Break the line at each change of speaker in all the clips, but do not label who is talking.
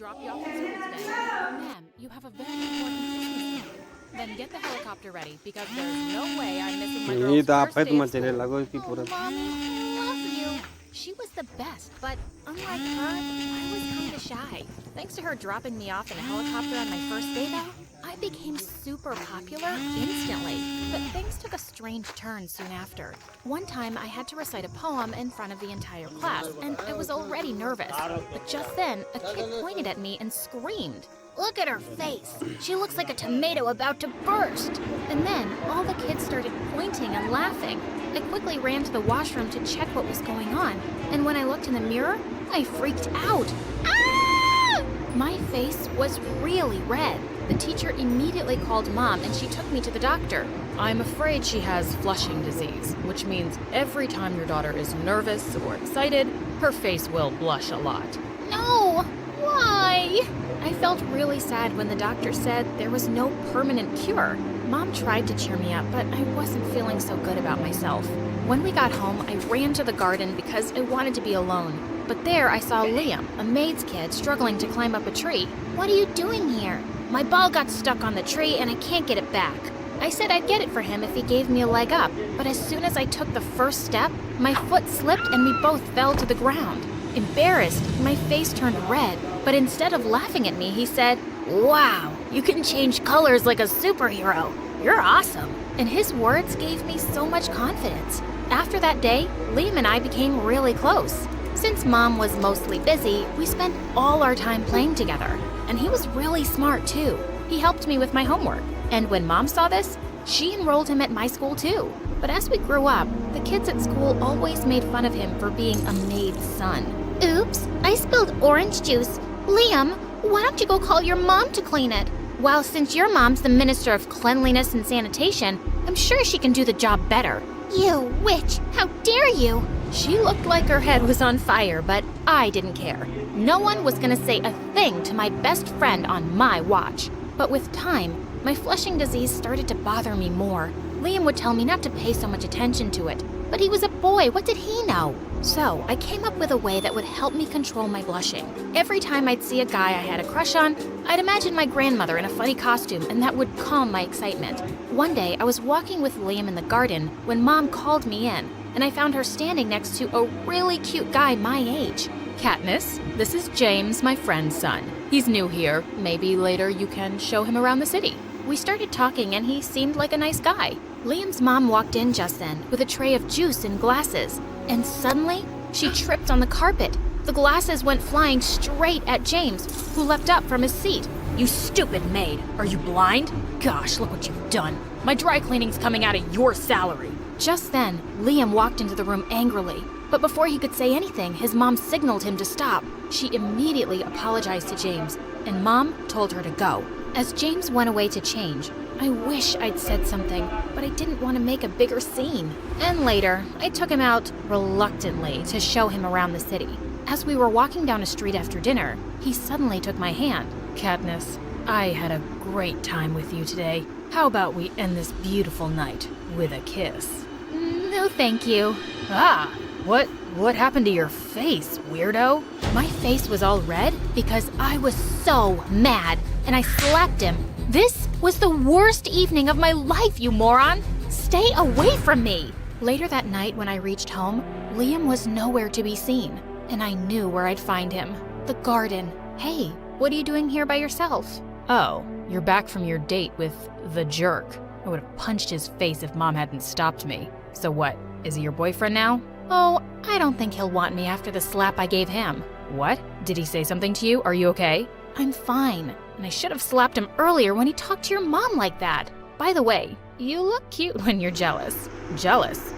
drop you off at school today. Ma'am, you have a very important business today. Then get the helicopter ready because there's no way I'm missing my girl's
Ini
first
dapat
day of
materi
school.
lagu itu
Oh,
pura.
Mommy, I love you. She was the best, but unlike her, I was kind of shy. Thanks to her dropping me off in a helicopter on my first day, though, I became super popular instantly. But things took a strange turn soon after. One time, I had to recite a poem in front of the entire class, and I was already nervous. But just then, a kid pointed at me and screamed. Look at her face. She looks like a tomato about to burst. And then all the kids started pointing and laughing. I quickly ran to the washroom to check what was going on. And when I looked in the mirror, I freaked out. Ah! My face was really red. The teacher immediately called Mom and she took me to the doctor. I'm afraid she has flushing disease, which means every time your daughter is nervous or excited, her face will blush a lot. No! Why? I felt really sad when the doctor said there was no permanent cure. Mom tried to cheer me up, but I wasn't feeling so good about myself. When we got home, I ran to the garden because I wanted to be alone. But there I saw Liam, a maid's kid, struggling to climb up a tree. What are you doing here? My ball got stuck on the tree and I can't get it back. I said I'd get it for him if he gave me a leg up, but as soon as I took the first step, my foot slipped and we both fell to the ground. Embarrassed, my face turned red, but instead of laughing at me, he said, "Wow, you can change colors like a superhero. You're awesome." And his words gave me so much confidence. After that day, Liam and I became really close. Since Mom was mostly busy, we spent all our time playing together. And he was really smart too. He helped me with my homework. And when Mom saw this, she enrolled him at my school too. But as we grew up, the kids at school always made fun of him for being a maid's son. Oops, I spilled orange juice. Liam, why don't you go call your mom to clean it? Well, since your mom's the Minister of Cleanliness and Sanitation, I'm sure she can do the job better. You witch, how dare you? She looked like her head was on fire, but I didn't care. No one was gonna say a thing to my best friend on my watch. But with time, my flushing disease started to bother me more. Liam would tell me not to pay so much attention to it, but he was a boy, what did he know? So I came up with a way that would help me control my blushing. Every time I'd see a guy I had a crush on, I'd imagine my grandmother in a funny costume and that would calm my excitement. One day, I was walking with Liam in the garden when Mom called me in, and I found her standing next to a really cute guy my age. Katniss, this is James, my friend's son. He's new here. Maybe later you can show him around the city. We started talking and he seemed like a nice guy. Liam's mom walked in just then with a tray of juice and glasses. And suddenly, she tripped on the carpet. The glasses went flying straight at James, who leapt up from his seat. You stupid maid! Are you blind? Gosh, look what you've done. My dry cleaning's coming out of your salary. Just then, Liam walked into the room angrily. But before he could say anything, his mom signaled him to stop. She immediately apologized to James, and Mom told her to go. As James went away to change, I wish I'd said something, but I didn't want to make a bigger scene. And later, I took him out reluctantly to show him around the city. As we were walking down a street after dinner, he suddenly took my hand. Katniss, I had a great time with you today. How about we end this beautiful night with a kiss? No, thank you. Ah, what happened to your face, weirdo? My face was all red because I was so mad, and I slapped him. This was the worst evening of my life, you moron! Stay away from me! Later that night when I reached home, Liam was nowhere to be seen, and I knew where I'd find him. The garden. Hey, what are you doing here by yourself? Oh, you're back from your date with the jerk. I would have punched his face if Mom hadn't stopped me. So what, is he your boyfriend now? Oh, I don't think he'll want me after the slap I gave him. What? Did he say something to you? Are you okay? I'm fine. And I should have slapped him earlier when he talked to your mom like that. By the way, you look cute when you're jealous. Jealous?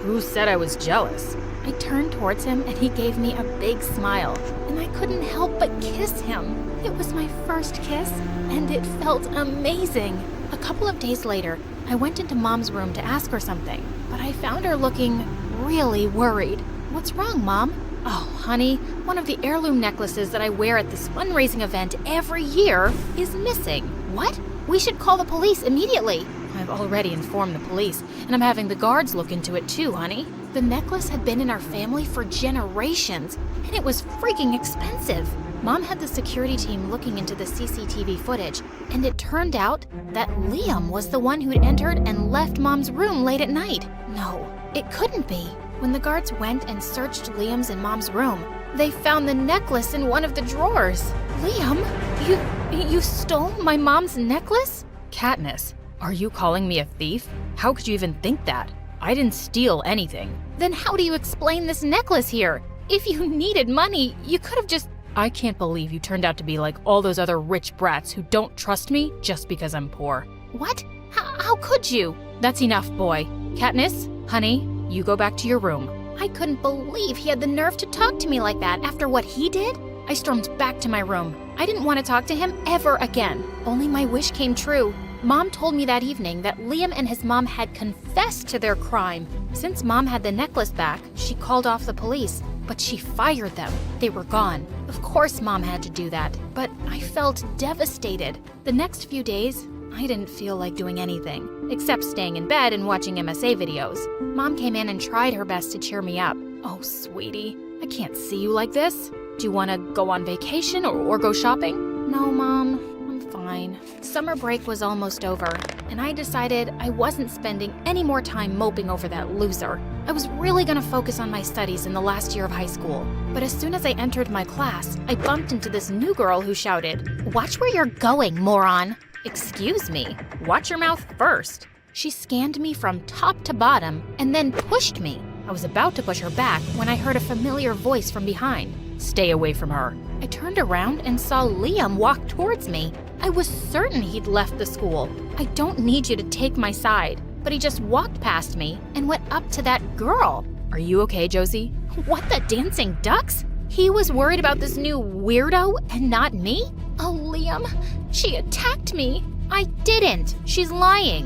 Who said I was jealous? I turned towards him and he gave me a big smile, and I couldn't help but kiss him. It was my first kiss, and it felt amazing. A couple of days later, I went into Mom's room to ask her something, but I found her looking really worried. What's wrong, Mom? Oh, honey, one of the heirloom necklaces that I wear at this fundraising event every year is missing. What? We should call the police immediately. I've already informed the police, and I'm having the guards look into it too, honey. The necklace had been in our family for generations, and it was freaking expensive. Mom had the security team looking into the CCTV footage, and it turned out that Liam was the one who'd entered and left Mom's room late at night. No, it couldn't be. When the guards went and searched Liam's and Mom's room, they found the necklace in one of the drawers. Liam, you stole my mom's necklace?
Katniss, are you calling me a thief? How could you even think that? I didn't steal anything.
Then how do you explain this necklace here? If you needed money, you could have just...
I can't believe you turned out to be like all those other rich brats who don't trust me just because I'm poor.
What? How could you?
That's enough, boy. Katniss, honey, you go back to your room.
I couldn't believe he had the nerve to talk to me like that after what he did. I stormed back to my room. I didn't want to talk to him ever again. Only my wish came true. Mom told me that evening that Liam and his mom had confessed to their crime. Since Mom had the necklace back, she called off the police, but she fired them. They were gone. Of course Mom had to do that, but I felt devastated. The next few days, I didn't feel like doing anything, except staying in bed and watching MSA videos. Mom came in and tried her best to cheer me up.
Oh, sweetie, I can't see you like this. Do you want to go on vacation or go shopping?
No, Mom, I'm fine. Summer break was almost over, and I decided I wasn't spending any more time moping over that loser. I was really gonna focus on my studies in the last year of high school. But as soon as I entered my class, I bumped into this new girl who shouted, "Watch where you're going, moron!" Excuse me, watch your mouth first. She scanned me from top to bottom and then pushed me. I was about to push her back when I heard a familiar voice from behind.
Stay away from her.
I turned around and saw Liam walk towards me. I was certain he'd left the school. I don't need you to take my side. But he just walked past me and went up to that girl.
Are you okay, Josie?
What the dancing ducks? He was worried about this new weirdo and not me? Oh, Liam, she attacked me. I didn't. She's lying.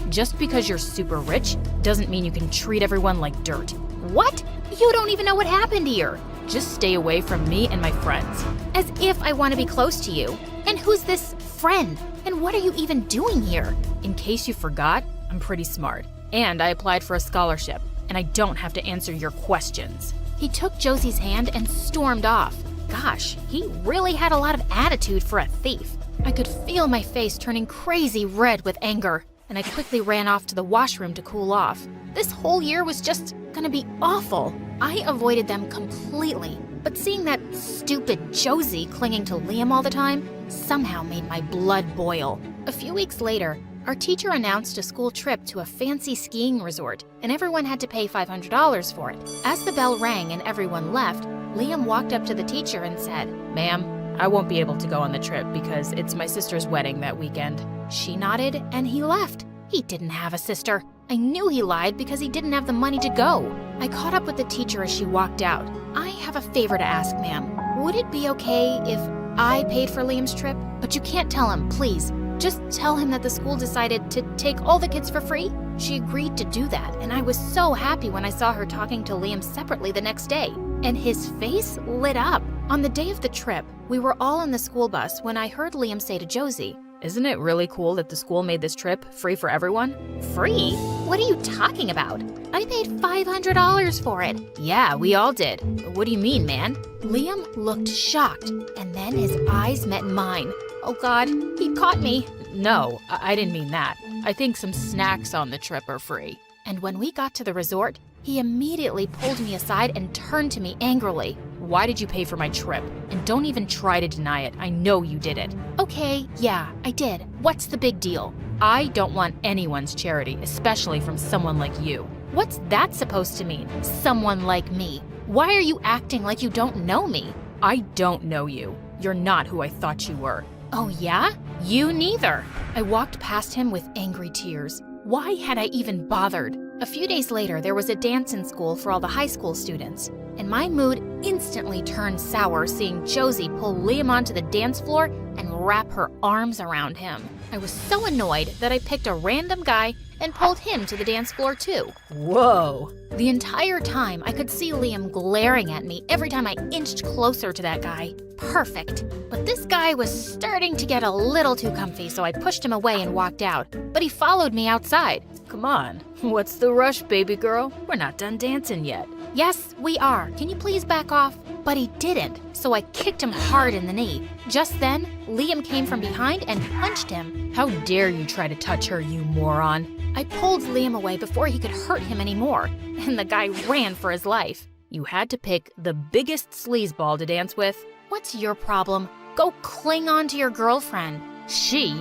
Just because you're super rich doesn't mean you can treat everyone like dirt.
What? You don't even know what happened here.
Just stay away from me and my friends.
As if I want to be close to you. And who's this friend? And what are you even doing here?
In case you forgot, I'm pretty smart. And I applied for a scholarship, and I don't have to answer your questions.
He took Josie's hand and stormed off. Gosh, he really had a lot of attitude for a thief. I could feel my face turning crazy red with anger, and I quickly ran off to the washroom to cool off. This whole year was just gonna be awful. I avoided them completely, but seeing that stupid Josie clinging to Liam all the time somehow made my blood boil. A few weeks later, our teacher announced a school trip to a fancy skiing resort, and everyone had to pay $500 for it. As the bell rang and everyone left, Liam walked up to the teacher and said,
"Ma'am, I won't be able to go on the trip because it's my sister's wedding that weekend."
She nodded and he left. He didn't have a sister. I knew he lied because he didn't have the money to go. I caught up with the teacher as she walked out. "I have a favor to ask, ma'am. Would it be okay if I paid for Liam's trip? But you can't tell him, please. Just tell him that the school decided to take all the kids for free." She agreed to do that, and I was so happy when I saw her talking to Liam separately the next day. And his face lit up. On the day of the trip, we were all in the school bus when I heard Liam say to Josie,
"Isn't it really cool that the school made this trip free for everyone?"
"Free? What are you talking about? I paid $500 for it."
"Yeah, we all did. What do you mean, man?"
Liam looked shocked, and then his eyes met mine. Oh God, he caught me.
"No, I didn't mean that. I think some snacks on the trip are free."
And when we got to the resort, he immediately pulled me aside and turned to me angrily.
"Why did you pay for my trip? And don't even try to deny it. I know you did it."
"Okay, yeah, I did. What's the big deal?"
"I don't want anyone's charity, especially from someone like you."
"What's that supposed to mean, someone like me? Why are you acting like you don't know me?"
"I don't know you. You're not who I thought you were."
"Oh yeah? You neither." I walked past him with angry tears. Why had I even bothered? A few days later, there was a dance in school for all the high school students, and my mood instantly turned sour seeing Josie pull Liam onto the dance floor and wrap her arms around him. I was so annoyed that I picked a random guy and pulled him to the dance floor too.
Whoa!
The entire time, I could see Liam glaring at me every time I inched closer to that guy. Perfect. But this guy was starting to get a little too comfy, so I pushed him away and walked out. But he followed me outside.
"Come on, what's the rush, baby girl? We're not done dancing yet."
Yes, we are. Can you please back off? But he didn't, so I kicked him hard in the knee. Just then, Liam came from behind and punched him.
How dare you try to touch her, you moron?
I pulled Liam away before he could hurt him anymore, and the guy ran for his life.
You had to pick the biggest sleazeball to dance with.
What's your problem? Go cling on to your girlfriend.
She's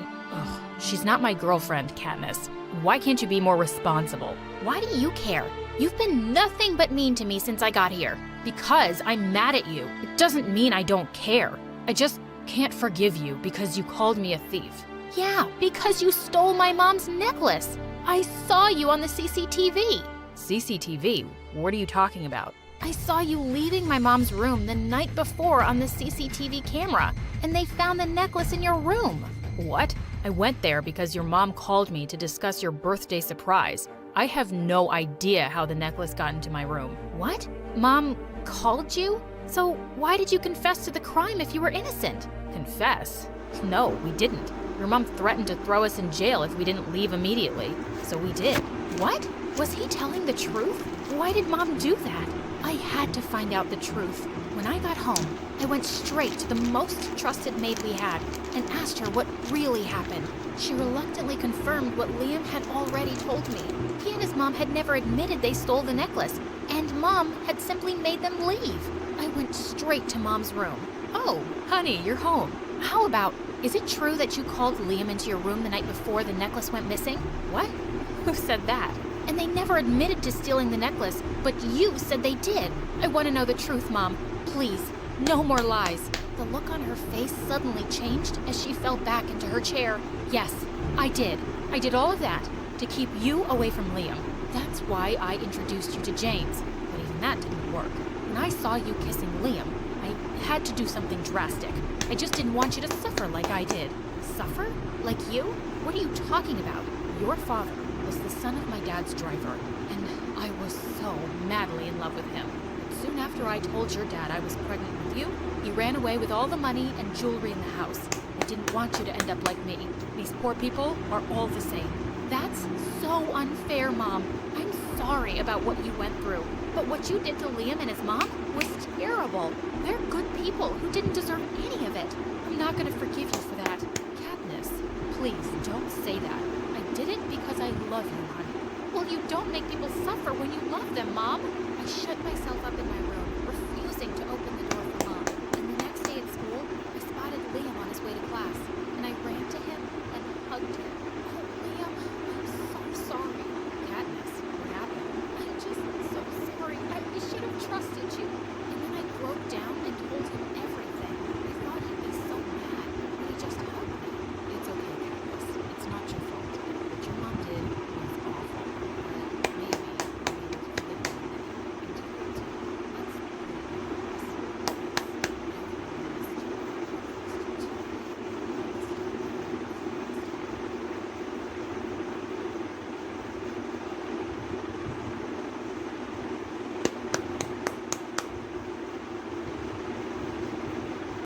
not my girlfriend, Katniss. Why can't you be more responsible?
Why do you care? You've been nothing but mean to me since I got here.
Because I'm mad at you. It doesn't mean I don't care. I just can't forgive you because you called me a thief.
Yeah, because you stole my mom's necklace. I saw you on the CCTV.
CCTV? What are you talking about?
I saw you leaving my mom's room the night before on the CCTV camera, and they found the necklace in your room.
What? I went there because your mom called me to discuss your birthday surprise. I have no idea how the necklace got into my room.
What? Mom called you? So why did you confess to the crime if you were innocent?
Confess? No, we didn't. Your mom threatened to throw us in jail if we didn't leave immediately, so we did.
What? Was he telling the truth? Why did Mom do that? I had to find out the truth. When I got home, I went straight to the most trusted maid we had and asked her what really happened. She reluctantly confirmed what Liam had already told me. He and his mom had never admitted they stole the necklace, and Mom had simply made them leave. I went straight to Mom's room.
Oh, honey, you're home.
How about, is it true that you called Liam into your room the night before the necklace went missing?
What? Who said that?
And they never admitted to stealing the necklace, but you said they did. I want to know the truth, Mom. Please, no more lies. The look on her face suddenly changed as she fell back into her chair. Yes, I did. I did all of that to keep you away from Liam. That's why I introduced you to James, but even that didn't work. When I saw you kissing Liam, I had to do something drastic. I just didn't want you to suffer like I did. Suffer? Like you? What are you talking about? Your father was the son of my dad's driver, and I was so madly in love with him. But soon after I told your dad I was pregnant with you, he ran away with all the money and jewelry in the house. I didn't want you to end up like me. These poor people are all the same. That's so unfair, Mom. I'm sorry about what you went through, but what you did to Liam and his mom was terrible. They're good people who didn't deserve any of it. I'm not going to forgive you for that. Katniss, please don't say that. I did it because I love you, honey. Well, you don't make people suffer when you